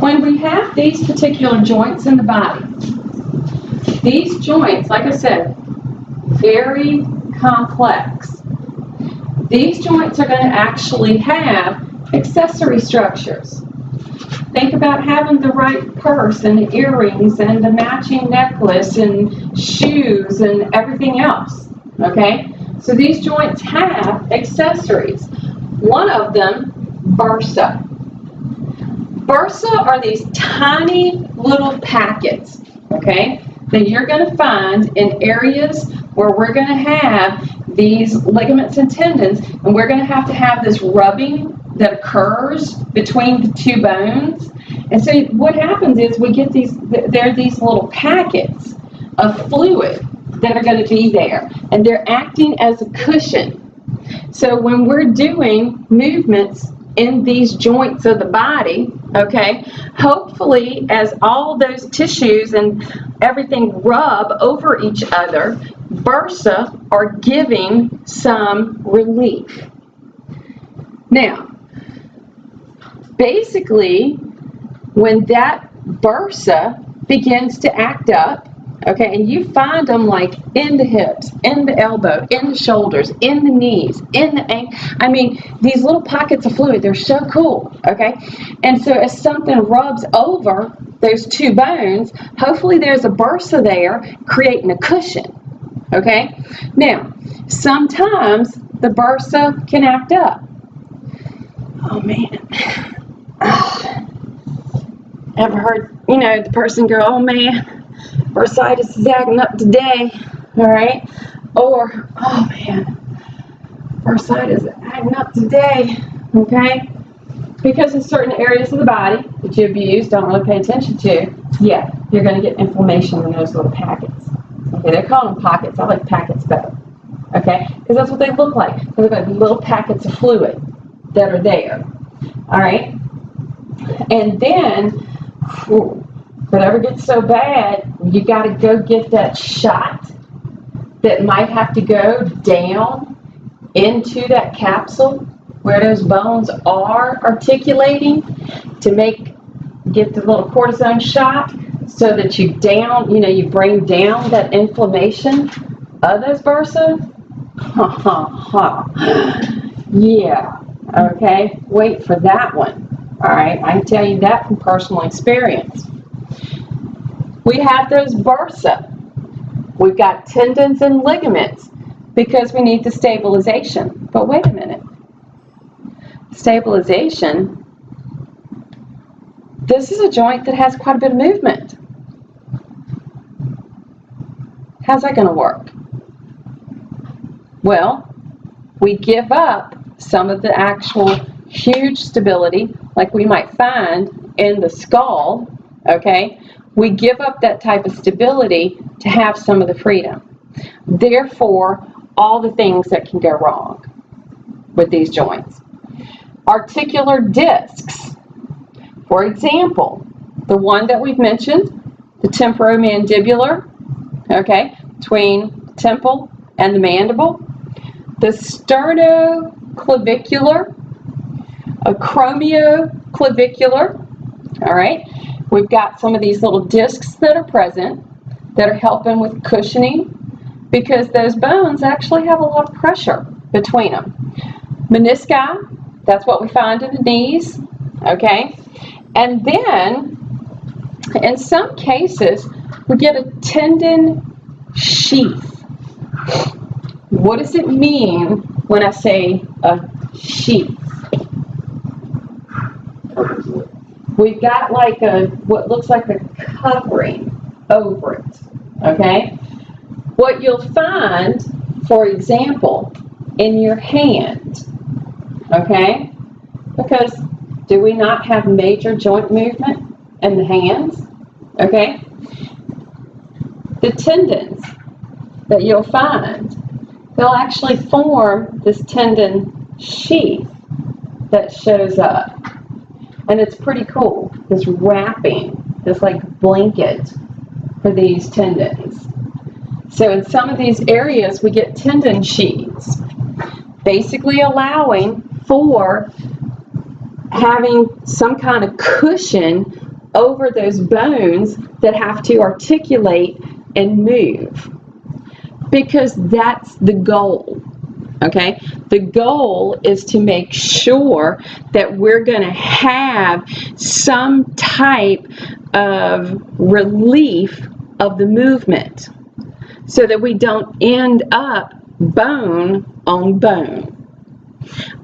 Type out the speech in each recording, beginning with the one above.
when we have these particular joints in the body, these joints, like I said, very complex. These joints are going to actually have accessory structures. Think about having the right purse and earrings and the matching necklace and shoes and everything else, okay? So these joints have accessories. One of them, bursa. Bursa are these tiny little packets, okay, that you're going to find in areas where we're going to have these ligaments and tendons, and we're going to have this rubbing that occurs between the two bones. And so what happens is we get these, there are these little packets of fluid that are going to be there, and they're acting as a cushion. So when we're doing movements in these joints of the body, okay, hopefully as all those tissues and everything rub over each other, bursa are giving some relief. Now, basically, when that bursa begins to act up, okay, and you find them like in the hips, in the elbow, in the shoulders, in the knees, in the ankle. I mean, these little pockets of fluid, they're so cool, okay? And so as something rubs over those two bones, hopefully there's a bursa there creating a cushion, okay? Now, sometimes the bursa can act up. Oh, man. Ever heard, you know, the person go, oh, man, bursitis is acting up today, all right? Or, oh man, bursitis is acting up today, okay? Because in certain areas of the body that you abuse, don't really pay attention to, yeah, you're going to get inflammation in those little packets. Okay, they're calling them pockets. I like packets better, okay? Because that's what they look like. They look like little packets of fluid that are there, all right? And then, if it ever gets so bad, you got to go get that shot that might have to go down into that capsule where those bones are articulating to get the little cortisone shot so that you bring down that inflammation of those bursa. Yeah, okay, wait for that one. All right, I can tell you that from personal experience. We have those bursa. We've got tendons and ligaments because we need the stabilization. But wait a minute. Stabilization, this is a joint that has quite a bit of movement. How's that going to work? Well, we give up some of the actual huge stability like we might find in the skull, okay? We give up that type of stability to have some of the freedom. Therefore, all the things that can go wrong with these joints. Articular discs. For example, the one that we've mentioned, the temporomandibular, okay, between the temple and the mandible. The sternoclavicular, acromioclavicular, all right? We've got some of these little discs that are present that are helping with cushioning because those bones actually have a lot of pressure between them. Menisci, that's what we find in the knees, okay? And then, in some cases, we get a tendon sheath. What does it mean when I say a sheath? We've got like what looks like a covering over it, okay? What you'll find, for example, in your hand, okay? Because do we not have major joint movement in the hands, okay? The tendons that you'll find, they'll actually form this tendon sheath that shows up. And it's pretty cool, this wrapping, this like blanket for these tendons. So in some of these areas, we get tendon sheaths, basically allowing for having some kind of cushion over those bones that have to articulate and move, because that's the goal. Okay, the goal is to make sure that we're going to have some type of relief of the movement so that we don't end up bone on bone.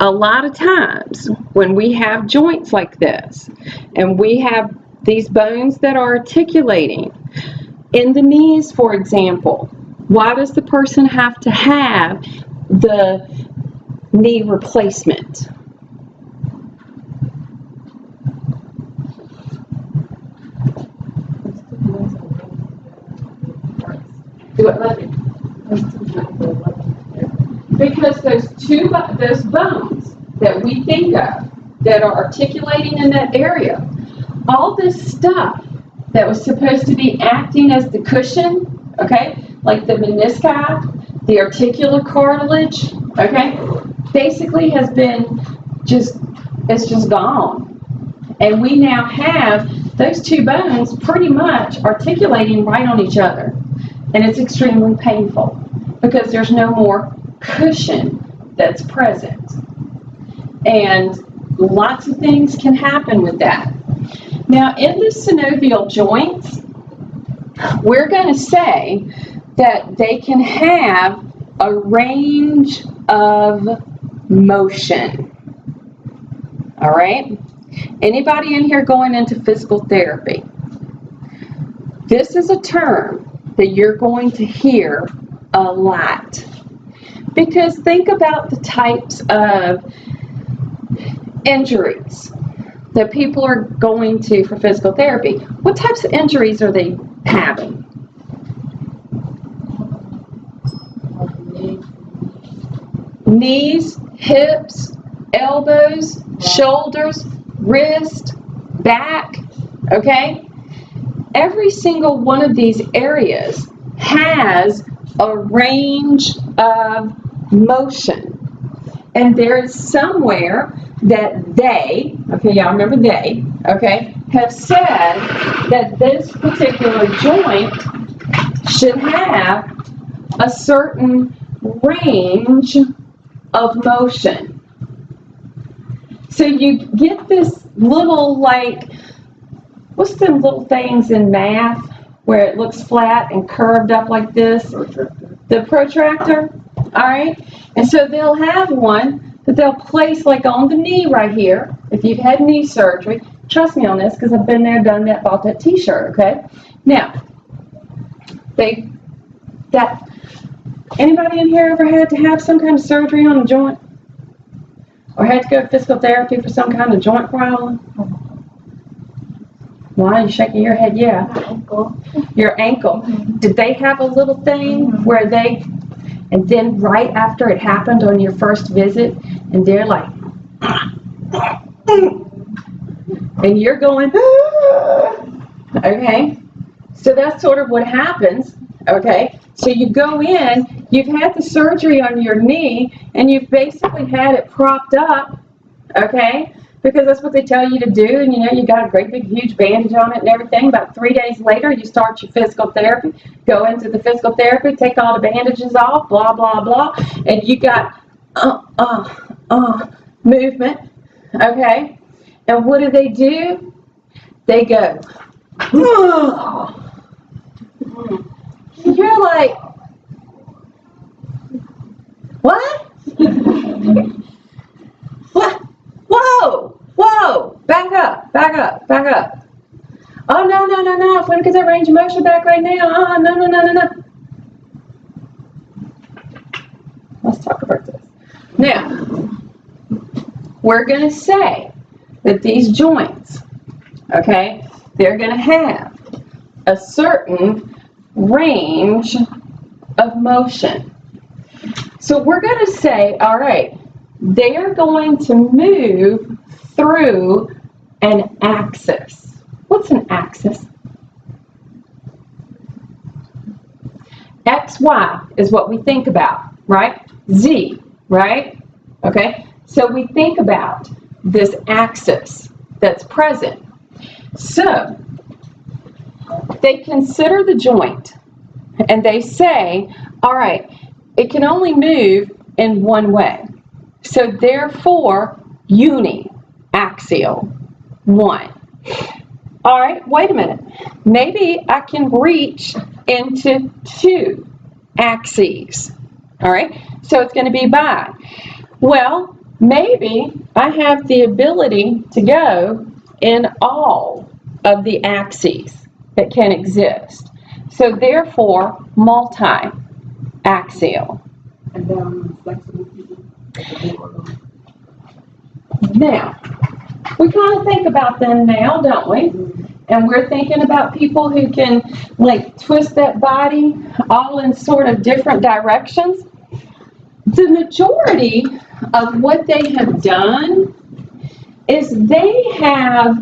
A lot of times when we have joints like this and we have these bones that are articulating in the knees, for example, why does the person have to have the knee replacement? Do it, let me. Because those bones that we think of that are articulating in that area, all this stuff that was supposed to be acting as the cushion, okay, like the menisci, the articular cartilage, okay, basically has been it's just gone. And we now have those two bones pretty much articulating right on each other. And it's extremely painful because there's no more cushion that's present. And lots of things can happen with that. Now, in the synovial joints, we're going to say that they can have a range of motion. All right? Anybody in here going into physical therapy? This is a term that you're going to hear a lot. Because think about the types of injuries that people are going to for physical therapy. What types of injuries are they having? Knees, hips, elbows, shoulders, wrist, back, okay? Every single one of these areas has a range of motion. And there is somewhere that they, okay, y'all remember they, okay, have said that this particular joint should have a certain range of motion. So you get this little, like, what's them little things in math where it looks flat and curved up like this? Protractor. The protractor, all right? And so they'll have one that they'll place like on the knee right here. If you've had knee surgery, trust me on this because I've been there, done that, bought that t-shirt, okay? Now, anybody in here ever had to have some kind of surgery on a joint? Or had to go to physical therapy for some kind of joint problem? Why are you shaking your head? Yeah. My ankle. Your ankle. Mm-hmm. Did they have a little thing where they, and then right after it happened on your first visit, and they're like, and you're going, okay? So that's sort of what happens, okay? So you go in, you've had the surgery on your knee, and you've basically had it propped up, okay? Because that's what they tell you to do, and you got a great big huge bandage on it and everything. About 3 days later, you start your physical therapy, go into the physical therapy, take all the bandages off, blah, blah, blah, and you got movement, okay? And what do? They go, you're like, what? What? Whoa, back up. Oh, no, if we don't get that range of motion back right now, no. Let's talk about this. Now, we're going to say that these joints, okay, they're going to have a certain range of motion. So we're going to say, all right, they are going to move through an axis. What's an axis? X, Y is what we think about, right? Z, right? Okay, so we think about this axis that's present. So, they consider the joint, and they say, all right, it can only move in one way. So therefore, uni-axial, one. All right, wait a minute. Maybe I can reach into two axes. All right, so it's going to be bi. Well, maybe I have the ability to go in all of the axes that can exist. So therefore, multi-axial. And then flexible people. Now, we kind of think about them now, don't we? And we're thinking about people who can like twist that body all in sort of different directions. The majority of what they have done is they have,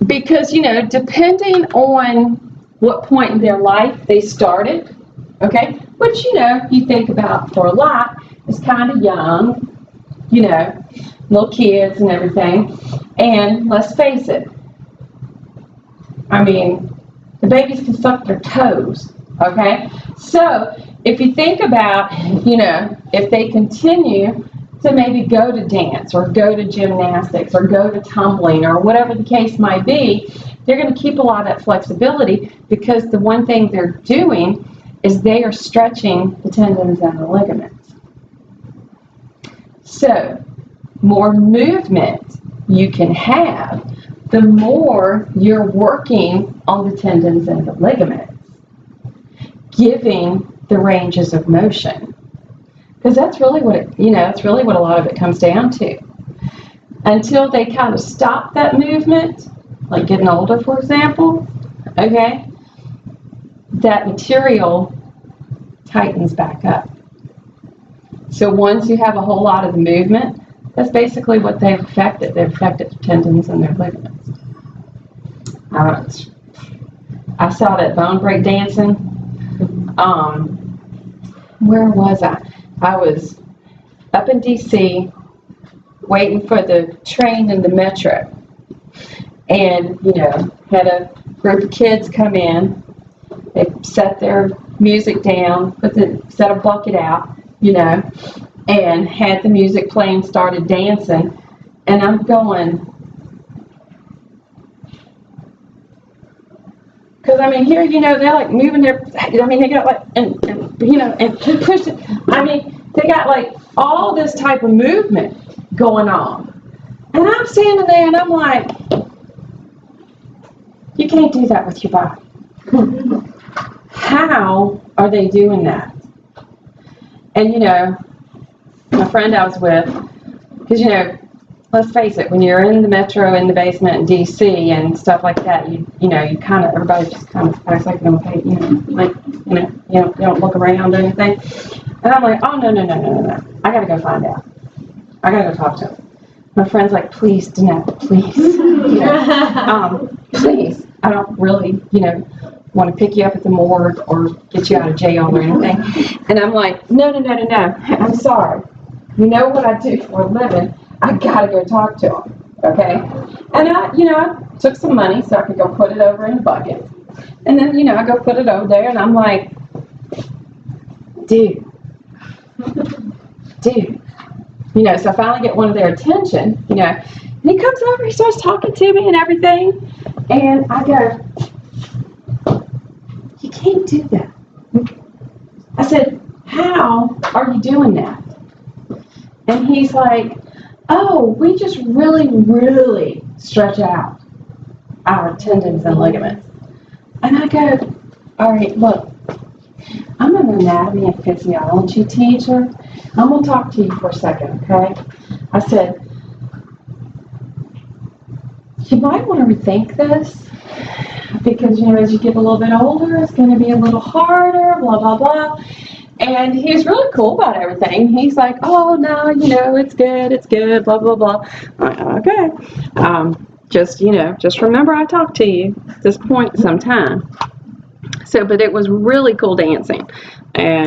because, you know, depending on what point in their life they started, okay, which, you know, you think about for a lot, is kind of young, you know, little kids and everything. And let's face it, I mean, the babies can suck their toes, okay? So if you think about, you know, if they continue to maybe go to dance or go to gymnastics or go to tumbling or whatever the case might be, they're going to keep a lot of that flexibility, because the one thing they're doing is they are stretching the tendons and the ligaments. So, more movement you can have, the more you're working on the tendons and the ligaments, giving the ranges of motion. Because that's really what it, you know, that's really what a lot of it comes down to. Until they kind of stop that movement, like getting older, for example, okay, that material tightens back up. So ones who have a whole lot of the movement, that's basically what they've affected. They've affected the tendons and their ligaments. I saw that bone break dancing. Where was I? I was up in DC waiting for the train and the metro. And, you know, had a group of kids come in. They set their music down, set a bucket out, you know, and had the music playing, started dancing. And I'm going, because I mean, here, you know, they're like moving their, I mean, they got like, and you know, and pushing, I mean, they got like all this type of movement going on. And I'm standing there and I'm like, you can't do that with your body. How are they doing that? And, you know, my friend I was with, because, you know, let's face it, when you're in the metro, in the basement in DC and stuff like that, you know, you kind of, everybody just kind of acts like they don't pay, you know, like, you don't look around or anything. And I'm like, oh, no. I got to go find out. I got to go talk to him. My friend's like, please, Danette, please. You know, please. I don't really, you know, want to pick you up at the morgue or get you out of jail or anything. And I'm like, no. I'm sorry. You know what I do for a living. I got to go talk to him. Okay? And I took some money so I could go put it over in the bucket. And then, you know, I go put it over there and I'm like, dude. You know, so I finally get one of their attention, you know, and he comes over, he starts talking to me and everything, and I go, you can't do that. I said, how are you doing that? And he's like, oh, we just really stretch out our tendons and ligaments. And I go, all right, look, I'm an anatomy and physiology teacher. I'm going to talk to you for a second, okay? I said, you might want to rethink this, because, you know, as you get a little bit older, it's going to be a little harder, blah, blah, blah. And he was really cool about everything. He's like, oh, no, you know, it's good, blah, blah, blah. I'm like, okay. Just remember I talked to you at this point sometime. So, but it was really cool dancing. And